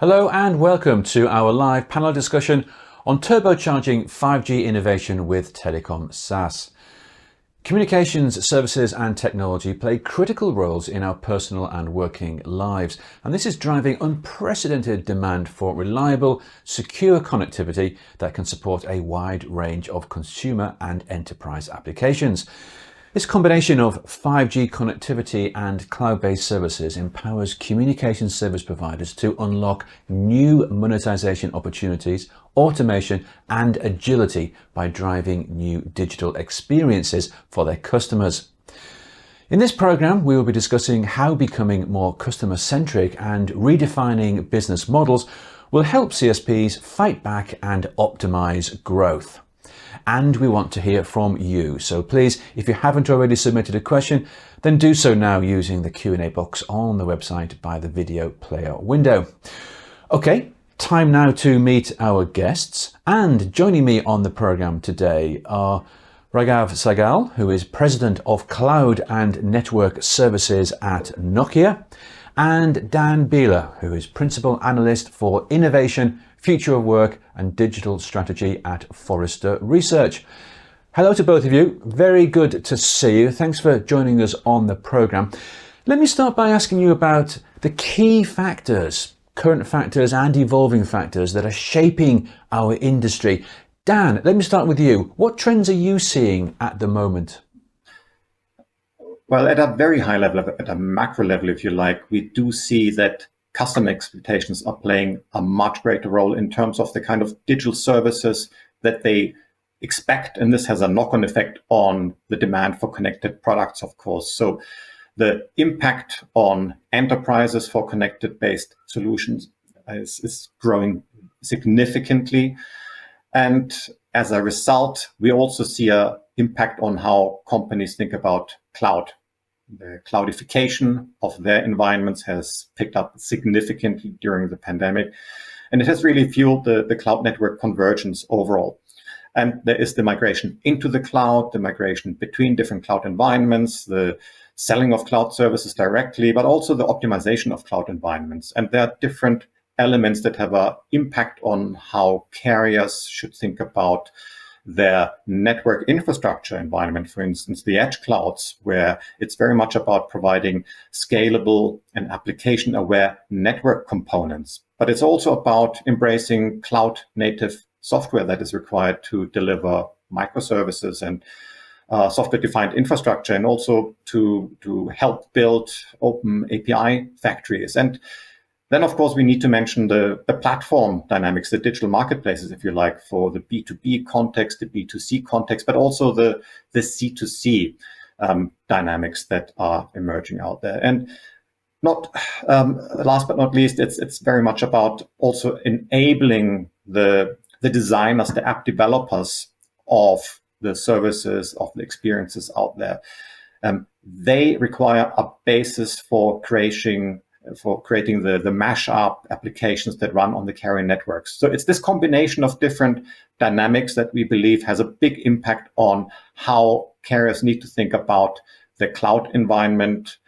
Hello and welcome to our live panel discussion on turbocharging 5G innovation with Telecom SaaS. Communications, services and technology play critical roles in our personal and working lives, and this is driving unprecedented demand for reliable, secure connectivity that can support a wide range of consumer and enterprise applications. This combination of 5G connectivity and cloud-based services empowers communication service providers to unlock new monetization opportunities, automation and agility by driving new digital experiences for their customers. In this program, we will be discussing how becoming more customer-centric and redefining business models will help CSPs fight back and optimize growth. And we want to hear from you. So please, if you haven't already submitted a question, then do so now using the Q&A box on the website by the video player window. Okay, time now to meet our guests. And joining me on the program today are Raghav Sahgal, who is President of Cloud and Network Services at Nokia, and Dan Bieler, who is Principal Analyst for Innovation, Future of Work and Digital Strategy at Forrester Research. Hello to both of you. Very good to see you. Thanks for joining us on the program. Let me start by asking you about the key factors, current factors and evolving factors that are shaping our industry. Dan, let me start with you. What trends are you seeing at the moment? Well, at a very high level, at a macro level, if you like, we do see that customer expectations are playing a much greater role in terms of the kind of digital services that they expect. And this has a knock-on effect on the demand for connected products, of course. So the impact on enterprises for connected-based solutions is growing significantly. And as a result, we also see an impact on how companies think about cloud. The cloudification of their environments has picked up significantly during the pandemic, and it has really fueled the cloud network convergence overall. And there is the migration into the cloud, the migration between different cloud environments, the selling of cloud services directly, but also the optimization of cloud environments. And there are different elements that have an impact on how carriers should think about their network infrastructure environment, for instance, the edge clouds, where it's very much about providing scalable and application-aware network components. But it's also about embracing cloud-native software that is required to deliver microservices and software-defined infrastructure, and also to help build open API factories. And then, of course, we need to mention the platform dynamics, the digital marketplaces, if you like, for the B2B context, the B2C context, but also the C2C dynamics that are emerging out there. And not last but not least, it's very much about also enabling the designers, the app developers of the services, of the experiences out there. They require a basis for creating the mash-up applications that run on the carrier networks. So it's this combination of different dynamics that we believe has a big impact on how carriers need to think about the cloud environment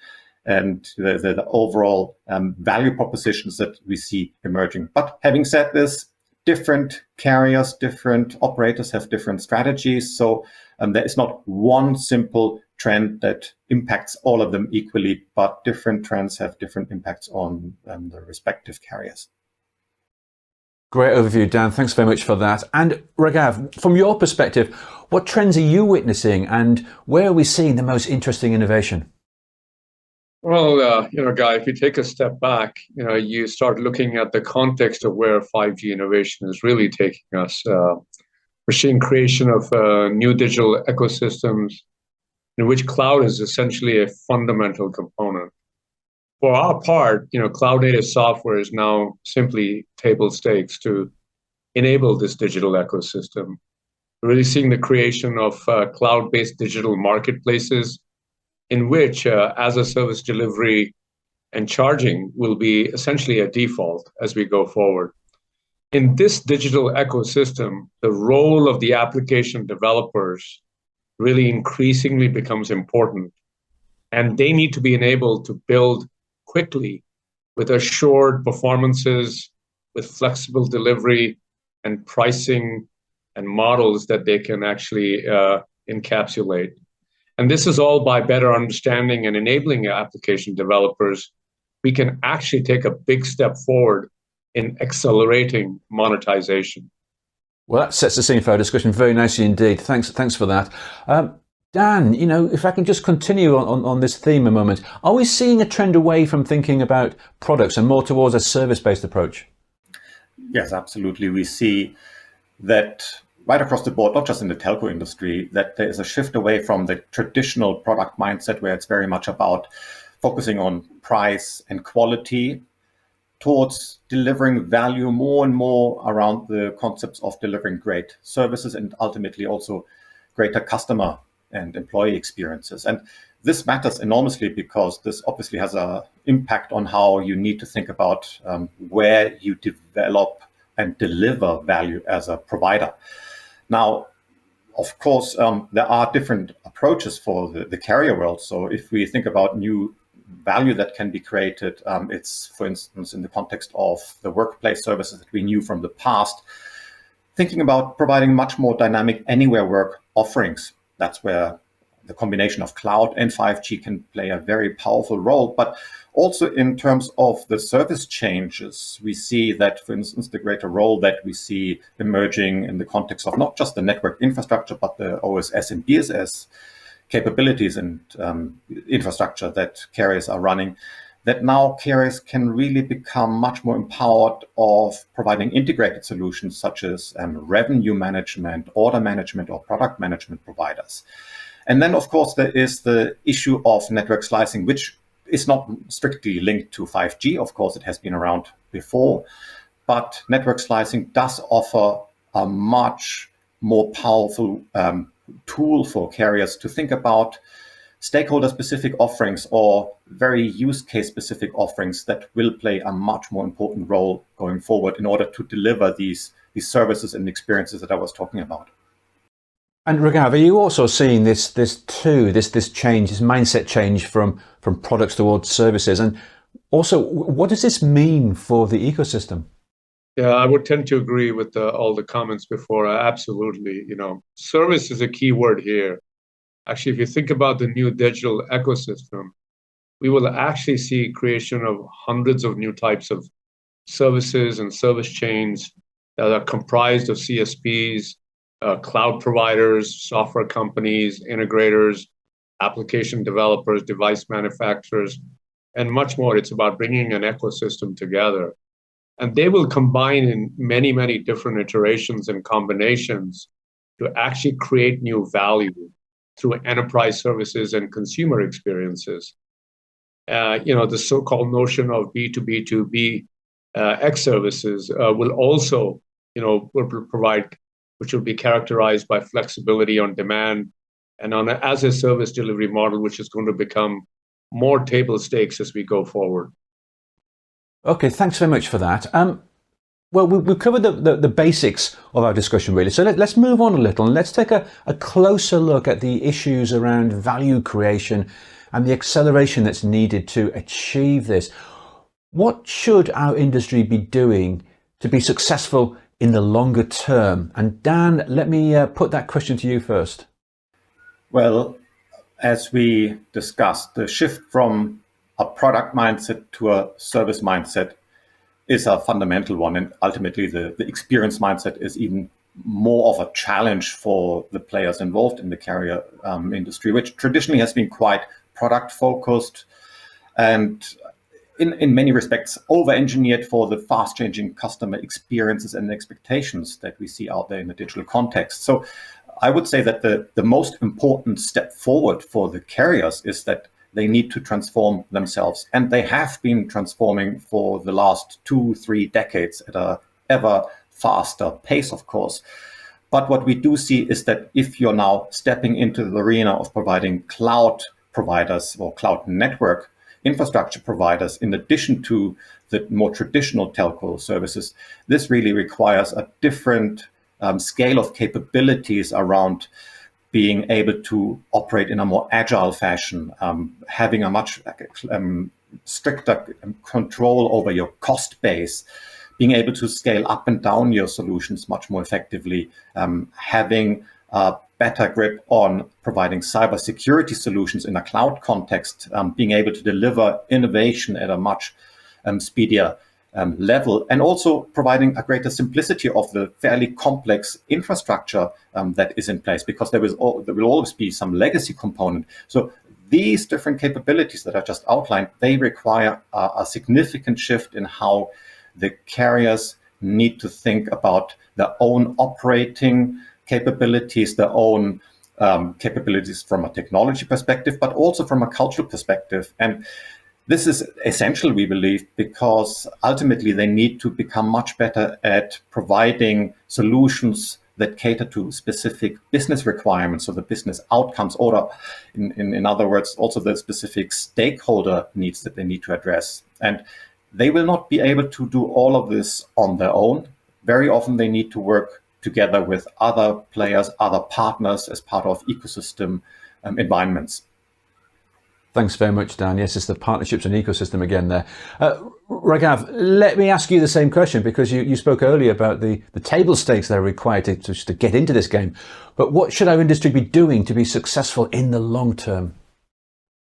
and the overall value propositions that we see emerging. But having said this, different carriers, different operators have different strategies. So there is not one simple trend that impacts all of them equally, but different trends have different impacts on the respective carriers. Great overview, Dan. Thanks very much for that. And Raghav, from your perspective, what trends are you witnessing and where are we seeing the most interesting innovation? Well, Guy, if you take a step back, you start looking at the context of where 5G innovation is really taking us. We're seeing creation of new digital ecosystems in which cloud is essentially a fundamental component. For our part, cloud native software is now simply table stakes to enable this digital ecosystem. We're really seeing the creation of cloud-based digital marketplaces in which as a service delivery and charging will be essentially a default as we go forward. In this digital ecosystem, the role of the application developers really increasingly becomes important. And they need to be enabled to build quickly with assured performances with flexible delivery and pricing and models that they can actually encapsulate. And this is all by better understanding and enabling application developers. We can actually take a big step forward in accelerating monetization. Well, that sets the scene for our discussion very nicely indeed. Thanks for that. Dan, if I can just continue on this theme a moment, are we seeing a trend away from thinking about products and more towards a service-based approach? Yes, absolutely. We see that right across the board, not just in the telco industry, that there is a shift away from the traditional product mindset where it's very much about focusing on price and quality towards delivering value more and more around the concepts of delivering great services and ultimately also greater customer and employee experiences. And this matters enormously because this obviously has an impact on how you need to think about where you develop and deliver value as a provider. Now, of course, there are different approaches for the carrier world. So if we think about new value that can be created, it's, for instance, in the context of the workplace services that we knew from the past, thinking about providing much more dynamic anywhere work offerings. That's where the combination of cloud and 5G can play a very powerful role. But also in terms of the service changes, we see that, for instance, the greater role that we see emerging in the context of not just the network infrastructure, but the OSS and BSS capabilities and infrastructure that carriers are running, that now carriers can really become much more empowered of providing integrated solutions such as revenue management, order management, or product management providers. And then, of course, there is the issue of network slicing, which is not strictly linked to 5G. Of course, it has been around before, but network slicing does offer a much more powerful tool for carriers to think about stakeholder-specific offerings or very use case-specific offerings that will play a much more important role going forward in order to deliver these services and experiences that I was talking about. And Raghav, are you also seeing this change, this mindset change from products towards services? And also, what does this mean for the ecosystem? Yeah, I would tend to agree with all the comments before. Absolutely. Service is a key word here. Actually, if you think about the new digital ecosystem, we will actually see creation of hundreds of new types of services and service chains that are comprised of CSPs, cloud providers, software companies, integrators, application developers, device manufacturers, and much more. It's about bringing an ecosystem together. And they will combine in many, many different iterations and combinations to actually create new value through enterprise services and consumer experiences. The so-called notion of B2B2B X services will also, will provide, which will be characterized by flexibility on demand and on an as-a-service delivery model, which is going to become more table stakes as we go forward. Okay, thanks very much for that. Well, we've covered the basics of our discussion, really. So let's move on a little and let's take a closer look at the issues around value creation and the acceleration that's needed to achieve this. What should our industry be doing to be successful in the longer term? And Dan, let me put that question to you first. Well, as we discussed, the shift from a product mindset to a service mindset is a fundamental one. And ultimately, the experience mindset is even more of a challenge for the players involved in the carrier industry, which traditionally has been quite product focused and in many respects over-engineered for the fast-changing customer experiences and expectations that we see out there in the digital context. So I would say that the most important step forward for the carriers is that they need to transform themselves. And they have been transforming for the last 2-3 decades at a ever faster pace, of course. But what we do see is that if you're now stepping into the arena of providing cloud providers or cloud network infrastructure providers, in addition to the more traditional telco services, this really requires a different scale of capabilities around being able to operate in a more agile fashion, having a much stricter control over your cost base, being able to scale up and down your solutions much more effectively, having a better grip on providing cybersecurity solutions in a cloud context, being able to deliver innovation at a much speedier level, and also providing a greater simplicity of the fairly complex infrastructure that is in place, because there will always be some legacy component. So these different capabilities that I just outlined, they require a significant shift in how the carriers need to think about their own operating capabilities, their own capabilities from a technology perspective, but also from a cultural perspective. And this is essential, we believe, because ultimately they need to become much better at providing solutions that cater to specific business requirements or the business outcomes, or in other words, also the specific stakeholder needs that they need to address. And they will not be able to do all of this on their own. Very often they need to work together with other players, other partners as part of ecosystem environments. Thanks very much, Dan. Yes, it's the partnerships and ecosystem again there. Raghav, let me ask you the same question, because you spoke earlier about the table stakes that are required to get into this game. But what should our industry be doing to be successful in the long term?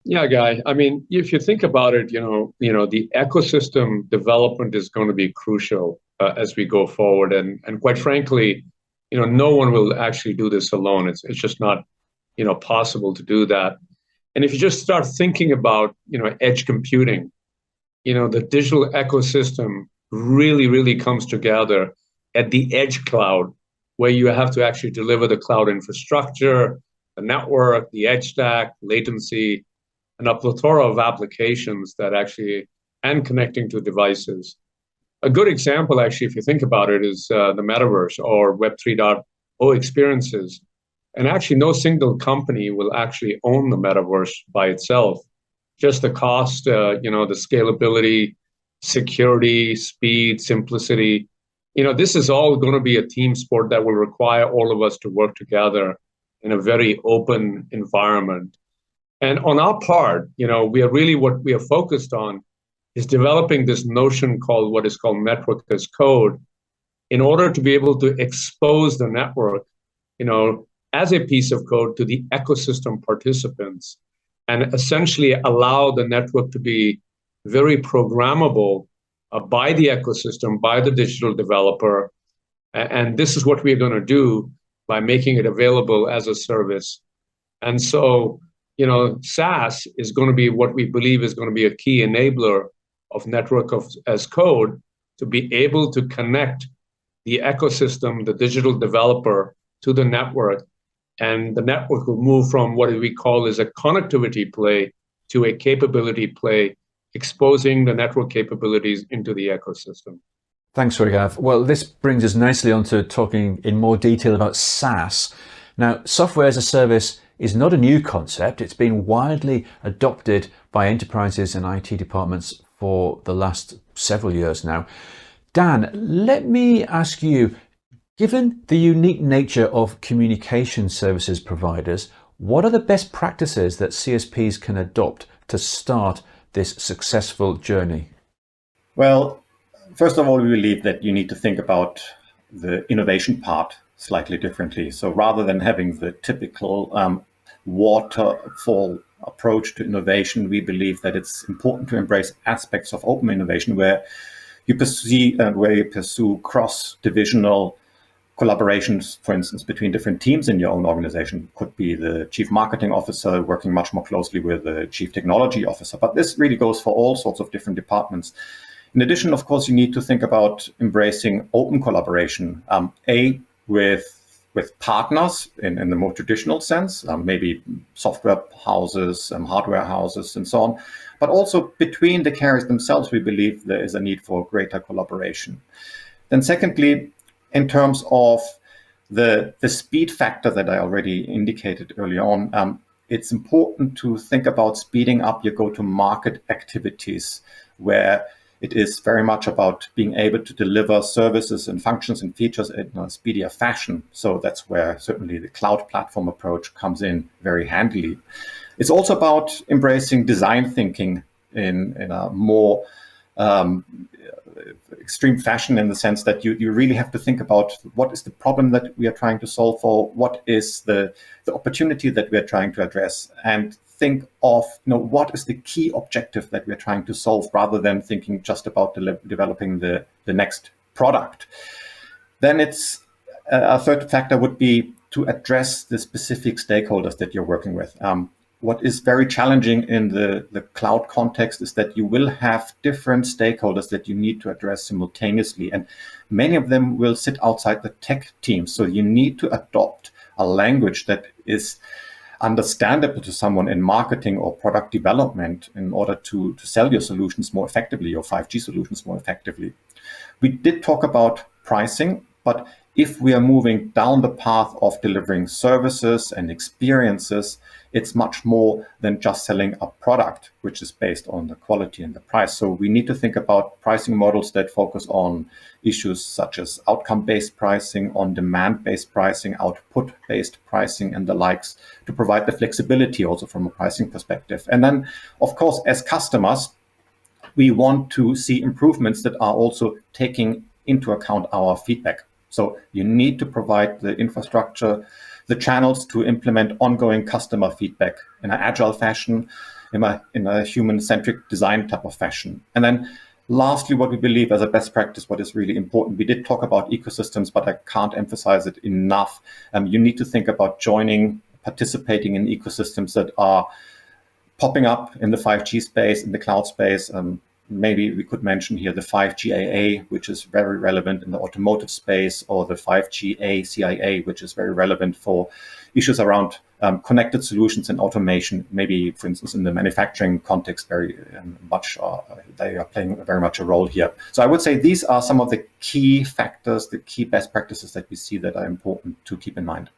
Yeah, Guy. I mean, if you think about it, the ecosystem development is going to be crucial as we go forward. And quite frankly, no one will actually do this alone. It's just not, possible to do that. And if you just start thinking about, edge computing, the digital ecosystem really, really comes together at the edge cloud, where you have to actually deliver the cloud infrastructure, the network, the edge stack, latency, and a plethora of applications that actually, and connecting to devices. A good example, actually, if you think about it, is the metaverse or Web 3.0 experiences. And actually, no single company will actually own the metaverse by itself. Just the cost, the scalability, security, speed, simplicity. This is all going to be a team sport that will require all of us to work together in a very open environment. And on our part, what we are focused on is developing this notion called what is called network as code, in order to be able to expose the network, as a piece of code to the ecosystem participants, and essentially allow the network to be very programmable by the ecosystem, by the digital developer. And this is what we're going to do by making it available as a service. And so, SaaS is going to be what we believe is going to be a key enabler of network as code, to be able to connect the ecosystem, the digital developer, to the network. And the network will move from what we call is a connectivity play to a capability play, exposing the network capabilities into the ecosystem. Thanks, Raghav. Well, this brings us nicely on to talking in more detail about SaaS. Now, software as a service is not a new concept. It's been widely adopted by enterprises and IT departments for the last several years now. Dan, let me ask you, given the unique nature of communication services providers, what are the best practices that CSPs can adopt to start this successful journey? Well, first of all, we believe that you need to think about the innovation part slightly differently. So rather than having the typical waterfall approach to innovation, we believe that it's important to embrace aspects of open innovation where you pursue cross-divisional collaborations, for instance, between different teams in your own organization. Could be the chief marketing officer working much more closely with the chief technology officer, but this really goes for all sorts of different departments. In addition, of course, you need to think about embracing open collaboration, with partners in the more traditional sense, maybe software houses, hardware houses, and so on, but also between the carriers themselves, we believe there is a need for greater collaboration. Then secondly, in terms of the speed factor that I already indicated early on, it's important to think about speeding up your go-to-market activities, where it is very much about being able to deliver services and functions and features in a speedier fashion. So that's where certainly the cloud platform approach comes in very handily. It's also about embracing design thinking in a more extreme fashion, in the sense that you really have to think about what is the problem that we are trying to solve for, what is the opportunity that we are trying to address, and think of what is the key objective that we're trying to solve, rather than thinking just about developing the next product. Then it's a third factor would be to address the specific stakeholders that you're working with. What is very challenging in the cloud context is that you will have different stakeholders that you need to address simultaneously, and many of them will sit outside the tech team. So you need to adopt a language that is understandable to someone in marketing or product development in order to sell your solutions more effectively, your 5G solutions more effectively. We did talk about pricing, but if we are moving down the path of delivering services and experiences, it's much more than just selling a product, which is based on the quality and the price. So we need to think about pricing models that focus on issues such as outcome-based pricing, on-demand-based pricing, output-based pricing, and the likes, to provide the flexibility also from a pricing perspective. And then, of course, as customers, we want to see improvements that are also taking into account our feedback. So you need to provide the infrastructure, the channels to implement ongoing customer feedback in an agile fashion, in a human-centric design type of fashion. And then lastly, what we believe as a best practice, what is really important, we did talk about ecosystems, but I can't emphasize it enough. You need to think about participating in ecosystems that are popping up in the 5G space, in the cloud space. Maybe we could mention here the 5G AA, which is very relevant in the automotive space, or the 5G ACIA, which is very relevant for issues around connected solutions and automation. Maybe, for instance, in the manufacturing context, very much they are playing very much a role here. So I would say these are some of the key factors, the key best practices that we see that are important to keep in mind.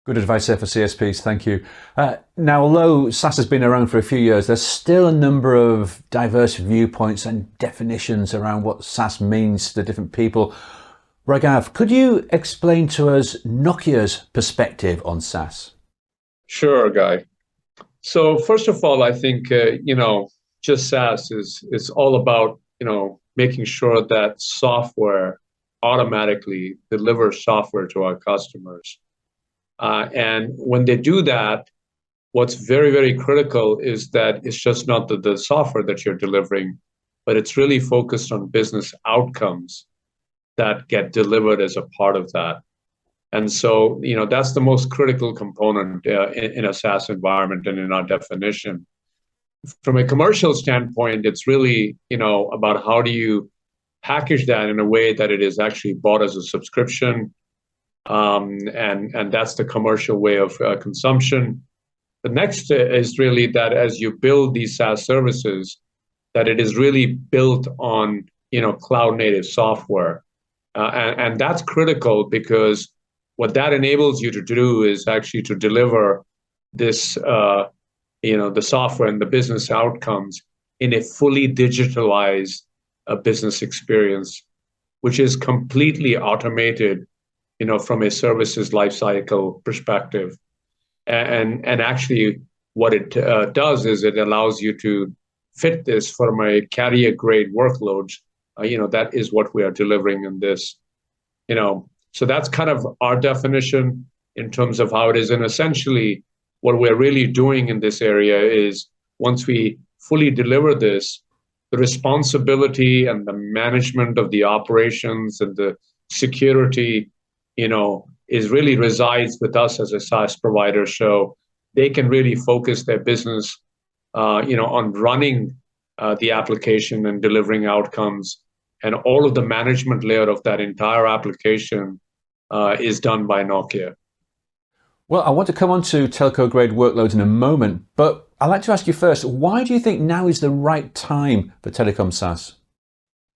Good advice there for CSPs, thank you. Now, although SaaS has been around for a few years, there's still a number of diverse viewpoints and definitions around what SaaS means to different people. Raghav, could you explain to us Nokia's perspective on SaaS? Sure, Guy. So first of all, I think, just SaaS is all about, making sure that software automatically delivers software to our customers. And when they do that, what's very, very critical is that it's just not the software that you're delivering, but it's really focused on business outcomes that get delivered as a part of that. And so, that's the most critical component in a SaaS environment and in our definition. From a commercial standpoint, it's really, about how do you package that in a way that it is actually bought as a subscription. And that's the commercial way of consumption. The next is really that as you build these SaaS services, that it is really built on cloud native software, and that's critical, because what that enables you to do is actually to deliver this the software and the business outcomes in a fully digitalized business experience, which is completely automated from a services lifecycle perspective. And actually what it does is it allows you to fit this from a carrier grade workloads. That is what we are delivering in this. So that's kind of our definition in terms of how it is. And essentially what we're really doing in this area is, once we fully deliver this, the responsibility and the management of the operations and the security is really resides with us as a SaaS provider. So they can really focus their business, on running the application and delivering outcomes. And all of the management layer of that entire application is done by Nokia. Well, I want to come on to telco-grade workloads in a moment, but I'd like to ask you first, why do you think now is the right time for Telecom SaaS?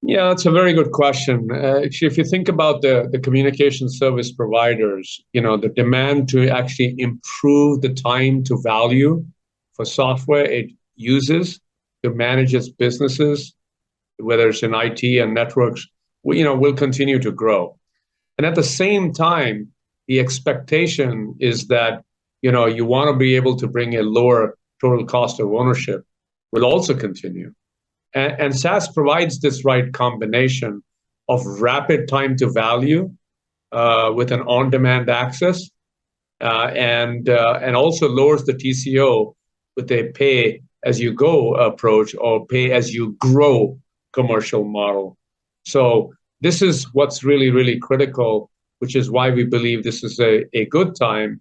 Yeah, that's a very good question. Actually, if you think about the communication service providers, the demand to actually improve the time to value for software it uses to manage its businesses, whether it's in IT and networks, will continue to grow. And at the same time, the expectation is that, you want to be able to bring a lower total cost of ownership will also continue. And SaaS provides this right combination of rapid time to value with an on-demand access, and also lowers the TCO with a pay-as-you-go approach or pay-as-you-grow commercial model. So this is what's really, really critical, which is why we believe this is a good time.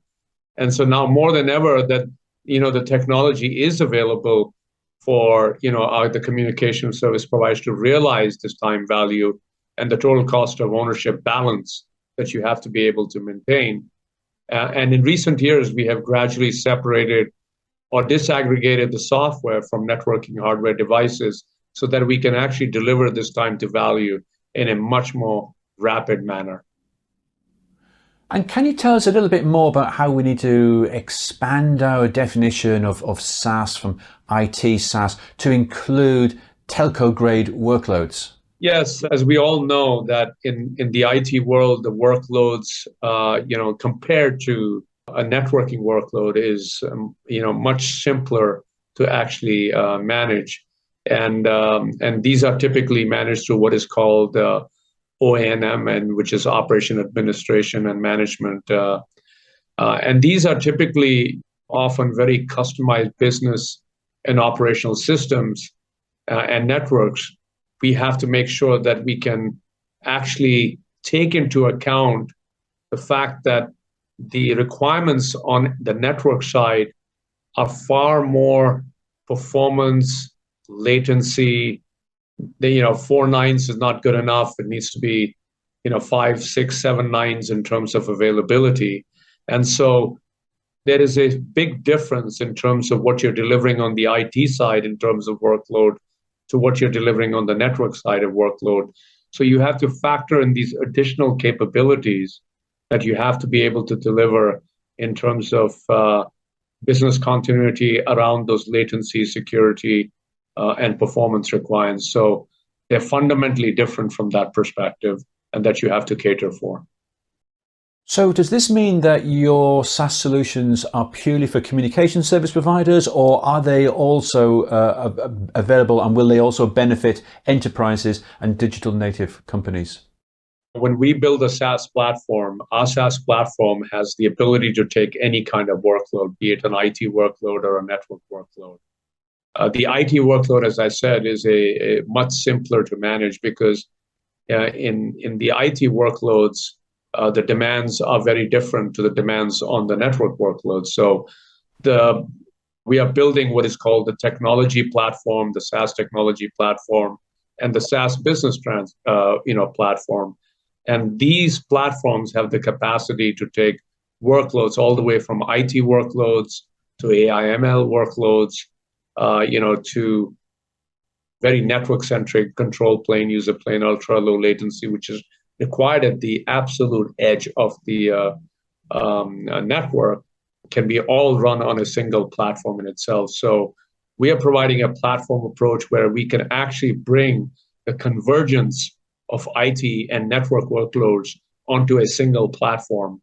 And so now more than ever that, the technology is available for, the communication service providers to realize this time value and the total cost of ownership balance that you have to be able to maintain. And in recent years, we have gradually separated or disaggregated the software from networking hardware devices so that we can actually deliver this time to value in a much more rapid manner. And can you tell us a little bit more about how we need to expand our definition of SaaS from IT SaaS to include telco-grade workloads? Yes, as we all know that in the IT world, the workloads, compared to a networking workload is, much simpler to actually manage. And these are typically managed through what is called O&M, and which is operation administration and management. And these are typically often very customized business and operational systems and networks. We have to make sure that we can actually take into account the fact that the requirements on the network side are far more performance, latency. 4 nines is not good enough. It needs to be, 5, 6, 7 nines in terms of availability. And so there is a big difference in terms of what you're delivering on the IT side in terms of workload to what you're delivering on the network side of workload. So you have to factor in these additional capabilities that you have to be able to deliver in terms of business continuity around those latency, security, and performance requirements. So they're fundamentally different from that perspective, and that you have to cater for. So does this mean that your SaaS solutions are purely for communication service providers, or are they also available, and will they also benefit enterprises and digital native companies? When we build a SaaS platform, our SaaS platform has the ability to take any kind of workload, be it an IT workload or a network workload. The IT workload, as I said, is a much simpler to manage because in the IT workloads, the demands are very different to the demands on the network workloads. So we are building what is called the technology platform, the SaaS technology platform, and the SaaS business platform. And these platforms have the capacity to take workloads all the way from IT workloads to AI/ML workloads, to very network-centric control plane, user plane, ultra-low latency, which is required at the absolute edge of the network, can be all run on a single platform in itself. So we are providing a platform approach where we can actually bring the convergence of IT and network workloads onto a single platform.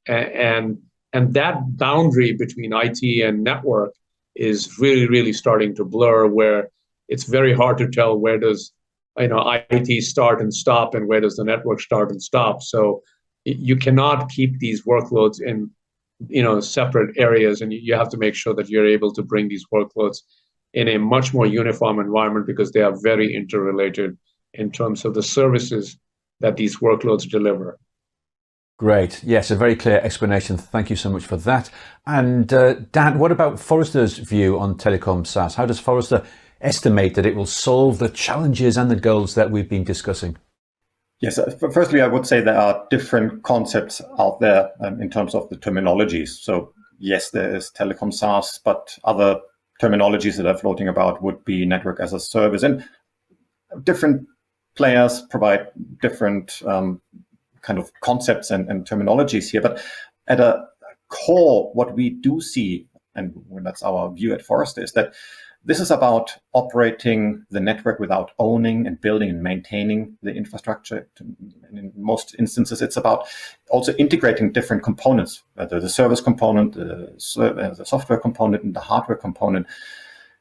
And that boundary between IT and network is really, really starting to blur, where it's very hard to tell where does IT start and stop and where does the network start and stop. So you cannot keep these workloads in separate areas, and you have to make sure that you're able to bring these workloads in a much more uniform environment because they are very interrelated in terms of the services that these workloads deliver. Great. Yes, a very clear explanation. Thank you so much for that. And Dan, what about Forrester's view on Telecom SaaS? How does Forrester estimate that it will solve the challenges and the goals that we've been discussing? Yes, firstly, I would say there are different concepts out there in terms of the terminologies. So yes, there is Telecom SaaS, but other terminologies that are floating about would be network as a service. And different players provide different kind of concepts and terminologies here. But at a core, what we do see, and that's our view at Forrester, is that this is about operating the network without owning and building and maintaining the infrastructure. And in most instances, it's about also integrating different components, the service component, the software component, and the hardware component,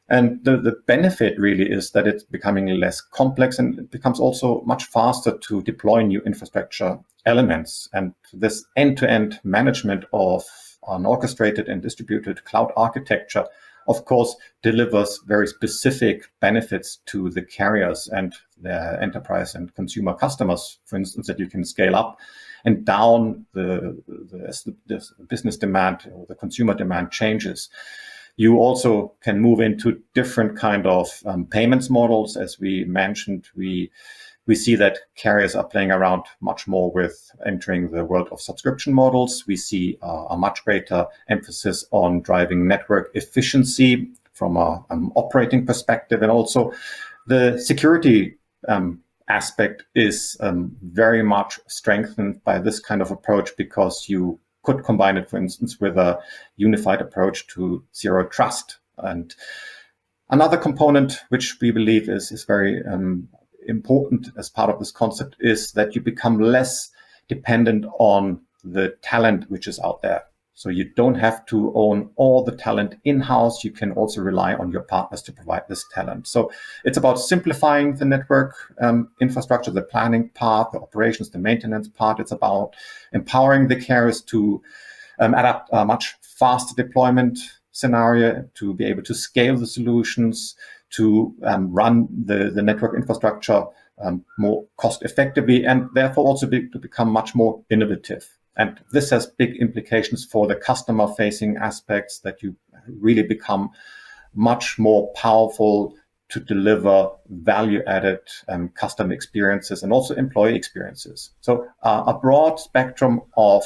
And the benefit really is that it's becoming less complex, and it becomes also much faster to deploy new infrastructure elements. And this end-to-end management of an orchestrated and distributed cloud architecture, of course, delivers very specific benefits to the carriers and their enterprise and consumer customers, for instance, that you can scale up and down the business demand or the consumer demand changes. You also can move into different kind of payments models. As we mentioned, we see that carriers are playing around much more with entering the world of subscription models. We see a much greater emphasis on driving network efficiency from an operating perspective. And also the security aspect is very much strengthened by this kind of approach, because you could combine it, for instance, with a unified approach to zero trust. And another component which we believe is very important as part of this concept is that you become less dependent on the talent which is out there. So you don't have to own all the talent in-house. You can also rely on your partners to provide this talent. So it's about simplifying the network infrastructure, the planning part, the operations, the maintenance part. It's about empowering the carriers to adapt a much faster deployment scenario, to be able to scale the solutions, to run the network infrastructure more cost effectively, and therefore also to become much more innovative. And this has big implications for the customer-facing aspects, that you really become much more powerful to deliver value-added customer experiences and also employee experiences. So a broad spectrum of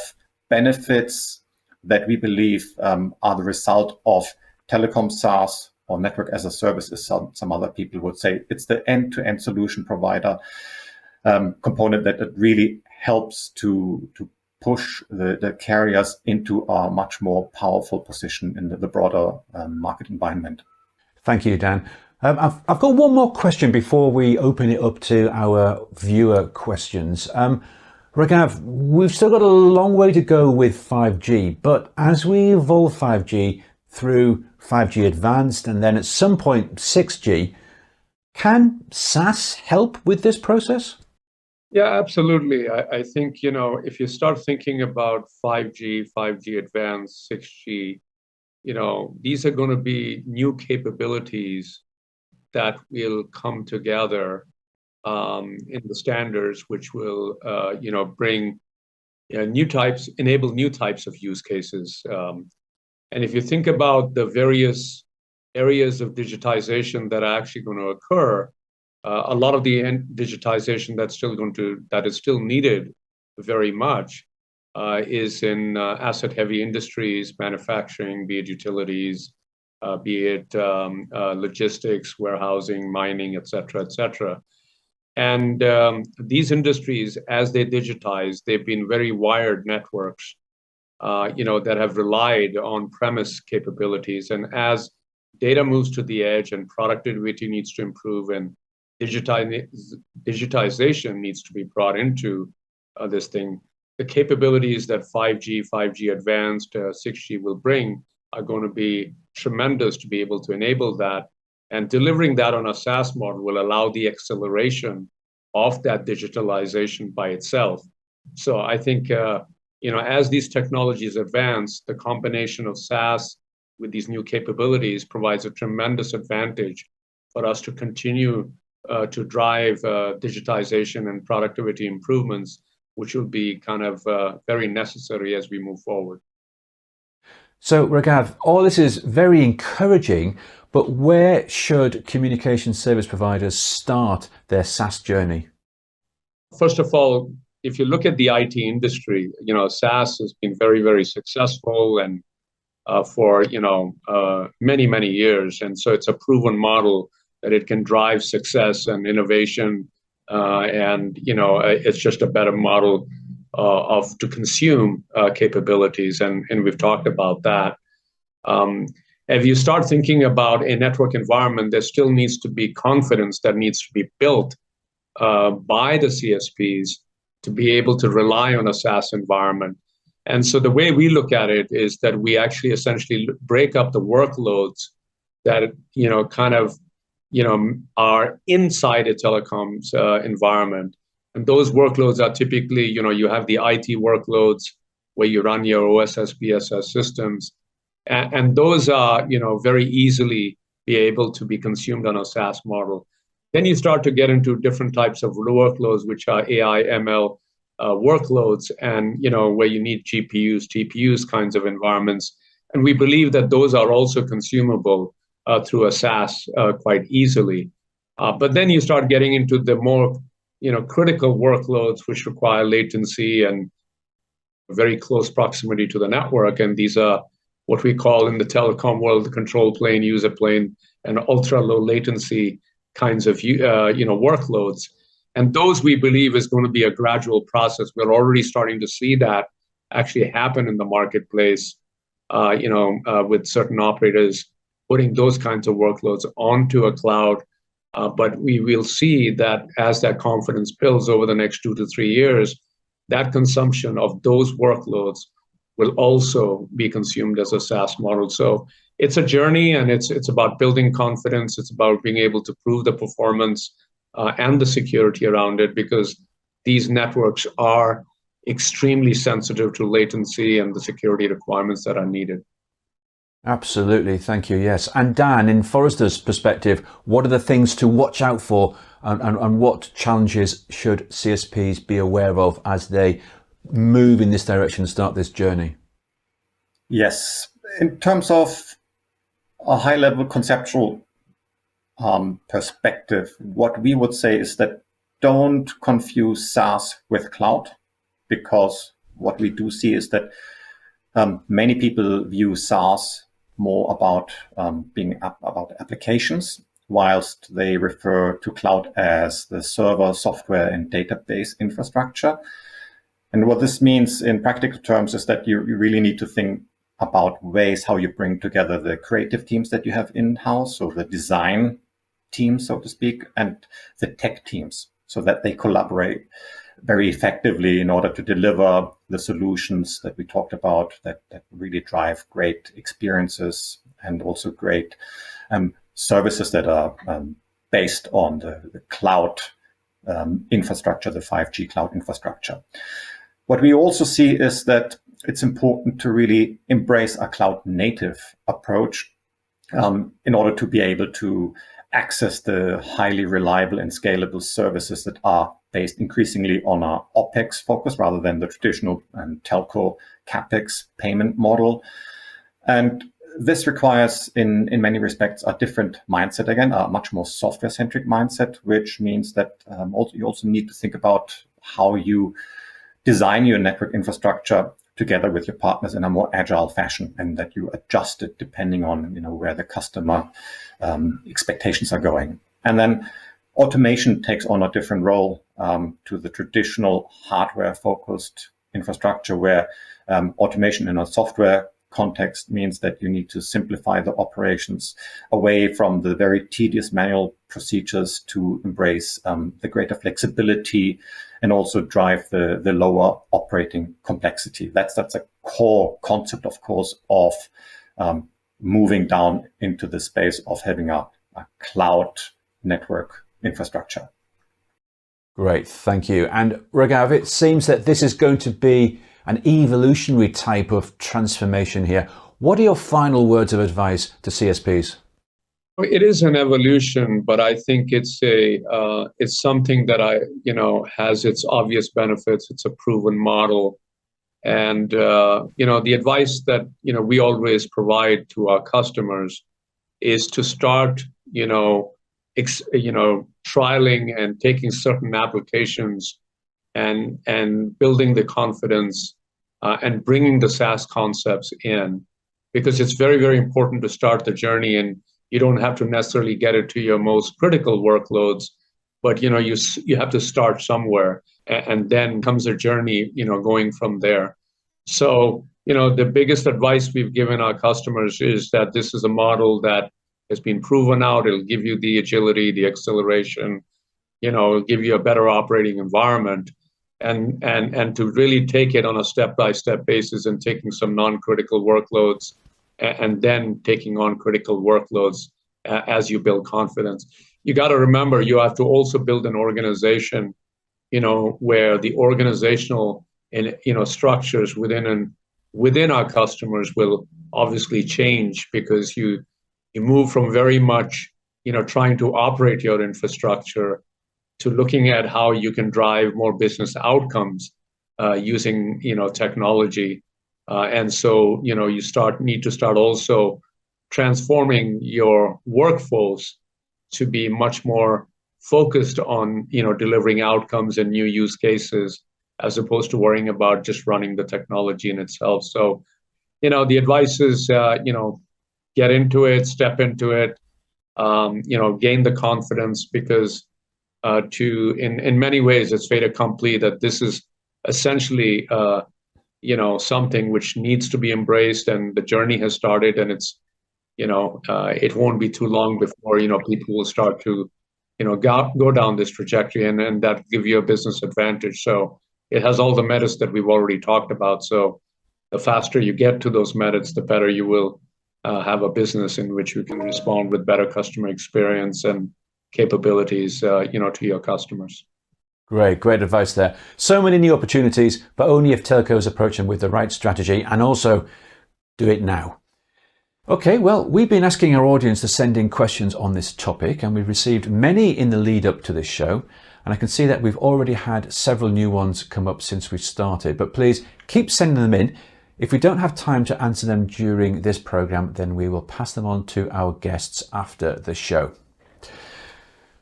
benefits that we believe are the result of telecom SaaS, or network as a service, as some other people would say. It's the end-to-end solution provider component that really helps to push the carriers into a much more powerful position in the broader market environment. Thank you, Dan. I've got one more question before we open it up to our viewer questions. Raghav, we've still got a long way to go with 5G, but as we evolve 5G through 5G Advanced and then at some point 6G, can SaaS help with this process? Yeah, absolutely. I think, if you start thinking about 5G, 5G Advanced, 6G, these are going to be new capabilities that will come together in the standards, which will, bring enable new types of use cases. And if you think about the various areas of digitization that are actually going to occur, a lot of the digitization that is still needed very much is in asset-heavy industries, manufacturing, be it utilities, be it logistics, warehousing, mining, et cetera. And these industries, as they digitize, they've been very wired networks, that have relied on premise capabilities. And as data moves to the edge and productivity needs to improve and digitization needs to be brought into this thing, the capabilities that 5G Advanced, 6G will bring are going to be tremendous to be able to enable that. And delivering that on a SaaS model will allow the acceleration of that digitalization by itself. So I think, as these technologies advance, the combination of SaaS with these new capabilities provides a tremendous advantage for us to continue to drive digitization and productivity improvements, which will be kind of very necessary as we move forward. So, Raghav, all this is very encouraging, but where should communication service providers start their SaaS journey? First of all, if you look at the IT industry, SaaS has been very, very successful and for many years, and so it's a proven model that it can drive success and innovation, and it's just a better model to consume capabilities, and we've talked about that. If you start thinking about a network environment, there still needs to be confidence that needs to be built by the CSPs to be able to rely on a SaaS environment. And so the way we look at it is that we actually essentially break up the workloads that, kind of, are inside a telecoms environment. And those workloads are typically, you have the IT workloads where you run your OSS, BSS systems. And those are, very easily be able to be consumed on a SaaS model. Then you start to get into different types of workloads, which are AI, ML workloads, and where you need GPUs, TPUs kinds of environments. And we believe that those are also consumable through a SaaS quite easily. But then you start getting into the more critical workloads, which require latency and very close proximity to the network. And these are what we call in the telecom world, the control plane, user plane, and ultra low latency kinds of workloads. And those we believe is going to be a gradual process. We're already starting to see that actually happen in the marketplace, with certain operators putting those kinds of workloads onto a cloud. But we will see that as that confidence builds over the next 2 to 3 years, that consumption of those workloads will also be consumed as a SaaS model. So it's a journey, and it's about building confidence. It's about being able to prove the performance and the security around it, because these networks are extremely sensitive to latency and the security requirements that are needed. Absolutely, thank you. Yes. And Dan, in Forrester's perspective, what are the things to watch out for, and what challenges should CSPs be aware of as they move in this direction and start this journey? Yes. In terms of a high-level conceptual perspective, what we would say is that don't confuse SaaS with cloud, because what we do see is that many people view SaaS more about being about applications, whilst they refer to cloud as the server, software, and database infrastructure. And what this means in practical terms is that you really need to think about ways how you bring together the creative teams that you have in-house, so the design teams, so to speak, and the tech teams, so that they collaborate very effectively in order to deliver the solutions that we talked about that really drive great experiences and also great services that are based on the cloud infrastructure, the 5G cloud infrastructure. What we also see is that it's important to really embrace a cloud native approach in order to be able to access the highly reliable and scalable services that are based increasingly on our OpEx focus rather than the traditional telco CapEx payment model. And this requires, in many respects, a different mindset, again, a much more software-centric mindset, which means that you also need to think about how you design your network infrastructure together with your partners in a more agile fashion, and that you adjust it depending on where the customer expectations are going. And then automation takes on a different role to the traditional hardware-focused infrastructure, where automation in a software context means that you need to simplify the operations away from the very tedious manual procedures to embrace the greater flexibility and also drive the lower operating complexity. That's a core concept, of course, of moving down into the space of having a cloud network infrastructure. Great, thank you. And Raghav, it seems that this is going to be an evolutionary type of transformation here. What are your final words of advice to CSPs? It is an evolution, but I think it's something that has its obvious benefits. It's a proven model, and the advice that we always provide to our customers is to start trialing and taking certain applications and building the confidence and bringing the SaaS concepts in, because it's very, very important to start the journey. And you don't have to necessarily get it to your most critical workloads, but you have to start somewhere, and then comes a journey going from there. So the biggest advice we've given our customers is that this is a model that has been proven out. It'll give you the agility, the acceleration, it'll give you a better operating environment, and to really take it on a step-by-step basis and taking some non-critical workloads and then taking on critical workloads as you build confidence. You got to remember, you have to also build an organization, where the organizational and structures within our customers will obviously change, because you move from very much trying to operate your infrastructure to looking at how you can drive more business outcomes using technology, and so you need to start also transforming your workforce to be much more focused on delivering outcomes and new use cases, as opposed to worrying about just running the technology in itself. So the advice is get into it, step into it, gain the confidence, because in many ways it's fait accompli that this is essentially something which needs to be embraced, and the journey has started, and it's it won't be too long before people will start to go down this trajectory, and that give you a business advantage. So it has all the merits that we've already talked about. So the faster you get to those merits, the better you will have a business in which you can respond with better customer experience and capabilities to your customers. Great advice there. So many new opportunities, but only if telcos approach them with the right strategy, and also do it now. Okay, well, we've been asking our audience to send in questions on this topic, and we've received many in the lead up to this show. And I can see that we've already had several new ones come up since we started, but please keep sending them in. If we don't have time to answer them during this program, then we will pass them on to our guests after the show.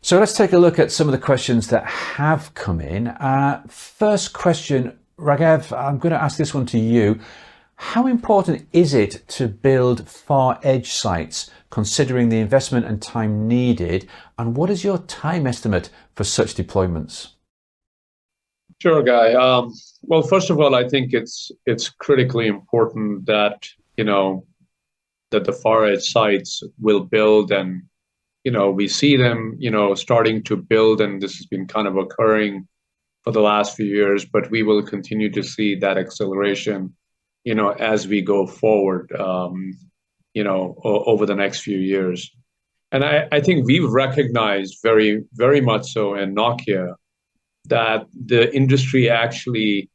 So let's take a look at some of the questions that have come in. First question, Raghav, I'm going to ask this one to you. How important is it to build far edge sites, considering the investment and time needed? And what is your time estimate for such deployments? Sure, Guy. Well, first of all, I think it's critically important that that the far edge sites will build, and we see them starting to build, and this has been kind of occurring for the last few years, but we will continue to see that acceleration as we go forward over the next few years. And I think we've recognized very, very much so in Nokia that the industry actually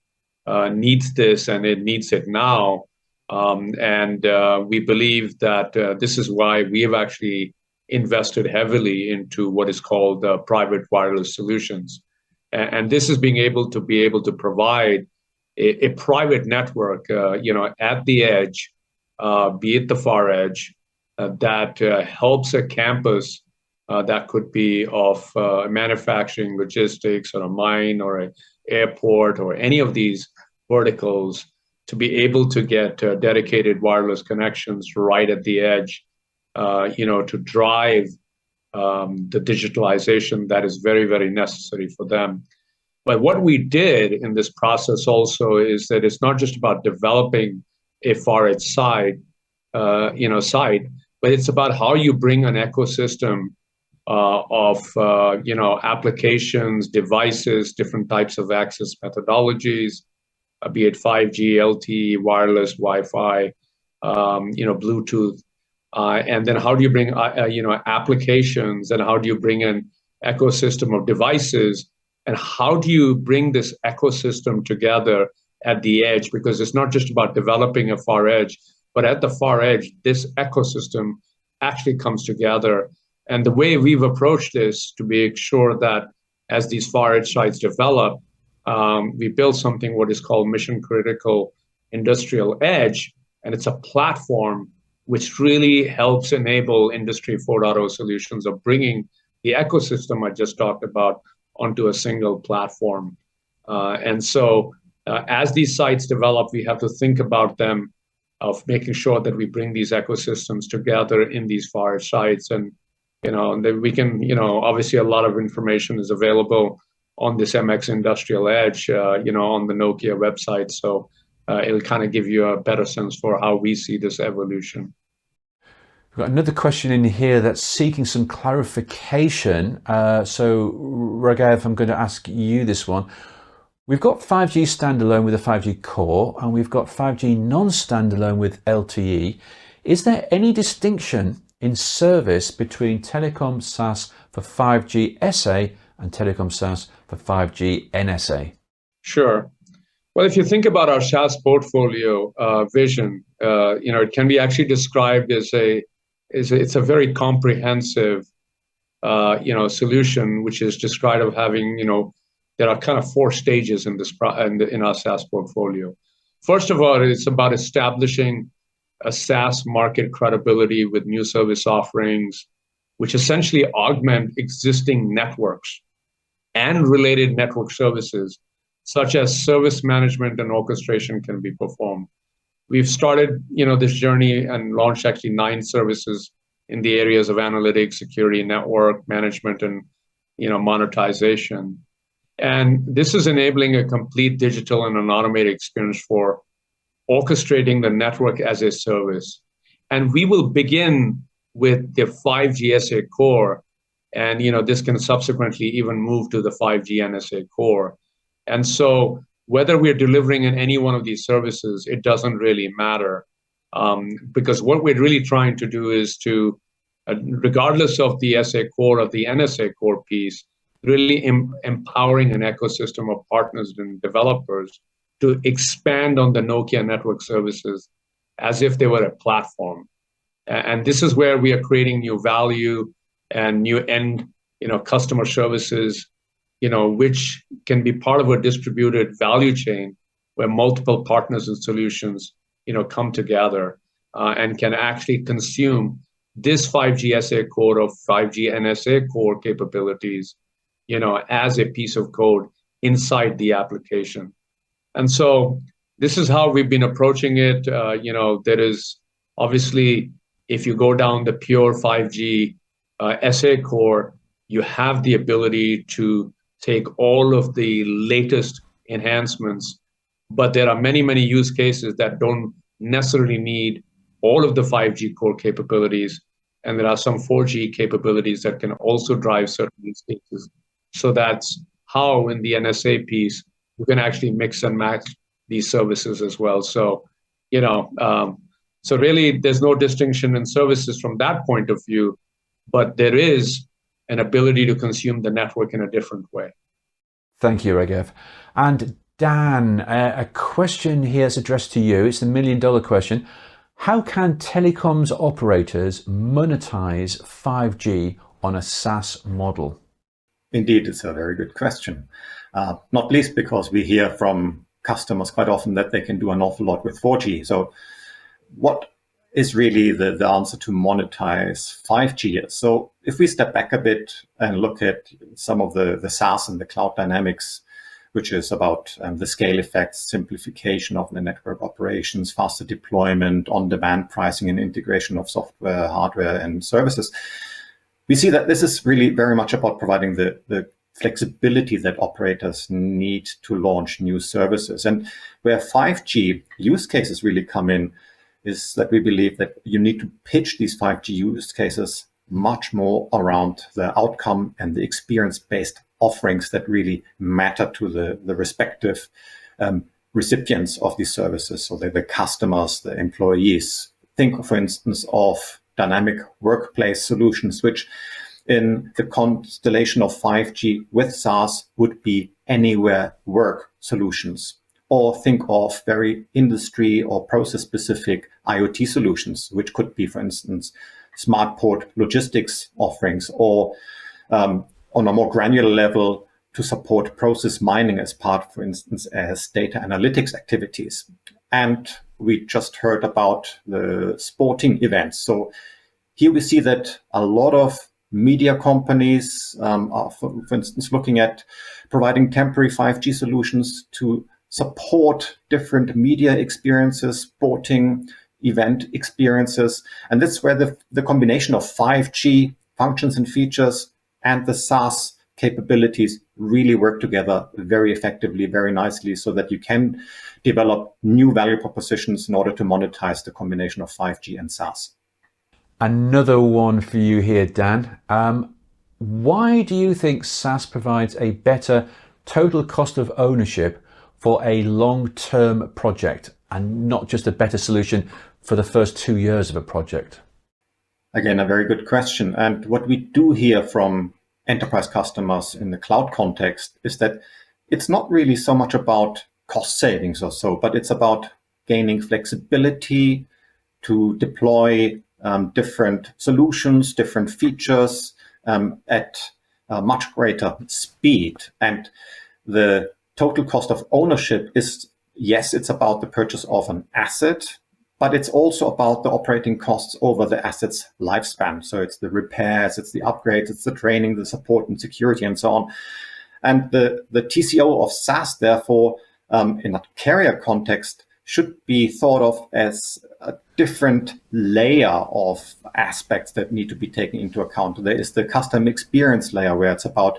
needs this, and it needs it now. And we believe that this is why we have actually invested heavily into what is called private wireless solutions. And this is being able to provide a private network, at the edge, be it the far edge, that helps a campus that could be of manufacturing, logistics, or a mine, or an airport, or any of these verticals, to be able to get dedicated wireless connections right at the edge, to drive the digitalization that is very, very necessary for them. But what we did in this process also is that it's not just about developing a far edge site, but it's about how you bring an ecosystem of applications, devices, different types of access methodologies, be it 5G, LTE, wireless, Wi-Fi, Bluetooth, and then how do you bring applications, and how do you bring an ecosystem of devices, and how do you bring this ecosystem together at the edge? Because it's not just about developing a far edge, but at the far edge, this ecosystem actually comes together. And the way we've approached this to make sure that as these far edge sites develop, we build something what is called mission critical industrial edge, and it's a platform which really helps enable Industry 4.0 solutions of bringing the ecosystem I just talked about onto a single platform. And so as these sites develop, we have to think about them, of making sure that we bring these ecosystems together in these far edge sites. And that we can, obviously a lot of information is available on this MX Industrial Edge, on the Nokia website. So it'll kind of give you a better sense for how we see this evolution. We've got another question in here that's seeking some clarification. So Raghav, I'm going to ask you this one. We've got 5G standalone with a 5G core, and we've got 5G non-standalone with LTE. Is there any distinction in service between Telecom SaaS for 5G SA and Telecom SaaS for 5G NSA? Sure. Well, if you think about our SaaS portfolio vision, it can be actually described as it's a very comprehensive, solution, which is described of having, there are kind of four stages in our SaaS portfolio. First of all, it's about establishing a SaaS market credibility with new service offerings, which essentially augment existing networks and related network services, such as service management and orchestration can be performed. We've started, this journey and launched actually 9 services in the areas of analytics, security, network management, and, monetization. And this is enabling a complete digital and an automated experience for orchestrating the network as a service. And we will begin with the 5G SA core, and this can subsequently even move to the 5G NSA core. And so whether we're delivering in any one of these services, it doesn't really matter, because what we're really trying to do is to, regardless of the SA core or the NSA core piece, really empowering an ecosystem of partners and developers to expand on the Nokia network services as if they were a platform. And this is where we are creating new value and new end, customer services, which can be part of a distributed value chain where multiple partners and solutions, come together and can actually consume this 5G SA core or 5G NSA core capabilities, as a piece of code inside the application. And so this is how we've been approaching it. There is obviously, if you go down the pure 5G SA core, you have the ability to take all of the latest enhancements, but there are many, many use cases that don't necessarily need all of the 5G core capabilities. And there are some 4G capabilities that can also drive certain use cases. So that's how in the NSA piece, you can actually mix and match these services as well. So, so really there's no distinction in services from that point of view, but there is an ability to consume the network in a different way. Thank you, Raghav. And Dan, a question here is addressed to you. It's the $1 million question. How can telecoms operators monetize 5G on a SaaS model? Indeed, it's a very good question. Not least because we hear from customers quite often that they can do an awful lot with 4G. So what is really the answer to monetize 5G? So if we step back a bit and look at some of the SaaS and the cloud dynamics, which is about the scale effects, simplification of the network operations, faster deployment, on-demand pricing, and integration of software, hardware, and services, we see that this is really very much about providing the flexibility that operators need to launch new services. And where 5G use cases really come in is that we believe that you need to pitch these 5G use cases much more around the outcome and the experience-based offerings that really matter to the respective recipients of these services. So the customers, the employees. Think, for instance, of dynamic workplace solutions, which in the constellation of 5G with SaaS would be anywhere work solutions. Or think of very industry or process-specific IoT solutions, which could be, for instance, smart port logistics offerings, or on a more granular level to support process mining as part, for instance, as data analytics activities. And we just heard about the sporting events. So here we see that a lot of media companies are, for instance, looking at providing temporary 5G solutions to support different media experiences, sporting event experiences. And that's where the combination of 5G functions and features and the SaaS capabilities really work together very effectively, very nicely, so that you can develop new value propositions in order to monetize the combination of 5G and SaaS. Another one for you here, Dan. Why do you think SaaS provides a better total cost of ownership for a long-term project and not just a better solution for the first 2 years of a project? Again, a very good question. And what we do hear from enterprise customers in the cloud context is that it's not really so much about cost savings or so, but it's about gaining flexibility to deploy different solutions, different features at a much greater speed. And the total cost of ownership is, yes, it's about the purchase of an asset, but it's also about the operating costs over the asset's lifespan. So it's the repairs, it's the upgrades, it's the training, the support and security and so on. And the TCO of SaaS, therefore, in a carrier context, should be thought of as a different layer of aspects that need to be taken into account. There is the customer experience layer, where it's about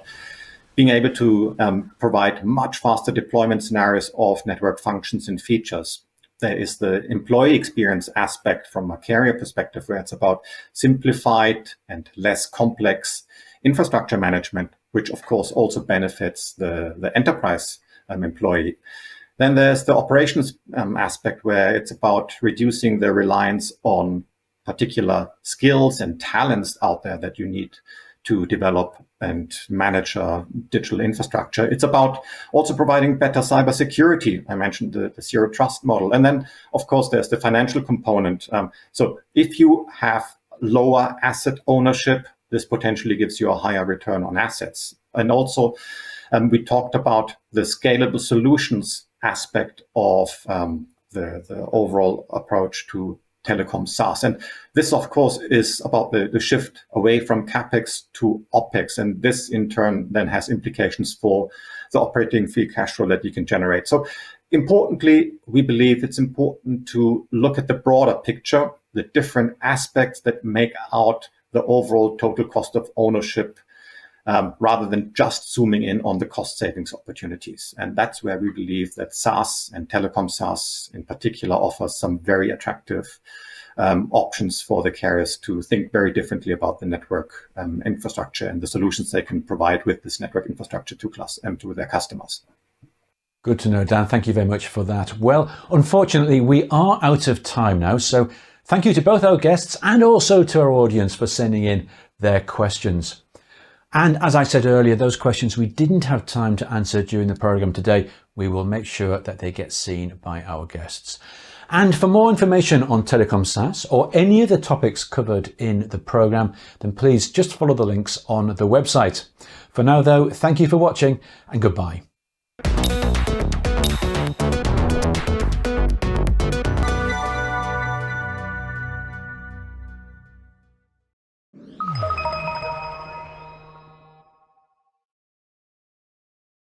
being able to provide much faster deployment scenarios of network functions and features. There is the employee experience aspect from a carrier perspective, where it's about simplified and less complex infrastructure management, which of course also benefits the enterprise employee. Then there's the operations aspect, where it's about reducing the reliance on particular skills and talents out there that you need to develop and manage a digital infrastructure. It's about also providing better cybersecurity. I mentioned the zero trust model. And then, of course, there's the financial component. So if you have lower asset ownership, this potentially gives you a higher return on assets. And also, we talked about the scalable solutions aspect of the overall approach to Telecom SaaS. And this, of course, is about the shift away from CapEx to OpEx. And this, in turn, then has implications for the operating free cash flow that you can generate. So importantly, we believe it's important to look at the broader picture, the different aspects that make out the overall total cost of ownership, rather than just zooming in on the cost savings opportunities. And that's where we believe that SaaS and Telecom SaaS in particular offers some very attractive options for the carriers to think very differently about the network infrastructure and the solutions they can provide with this network infrastructure to their customers. Good to know, Dan. Thank you very much for that. Well, unfortunately, we are out of time now. So thank you to both our guests and also to our audience for sending in their questions. And as I said earlier, those questions we didn't have time to answer during the program today, we will make sure that they get seen by our guests. And for more information on Telecom SaaS or any of the topics covered in the program, then please just follow the links on the website. For now, though, thank you for watching and goodbye.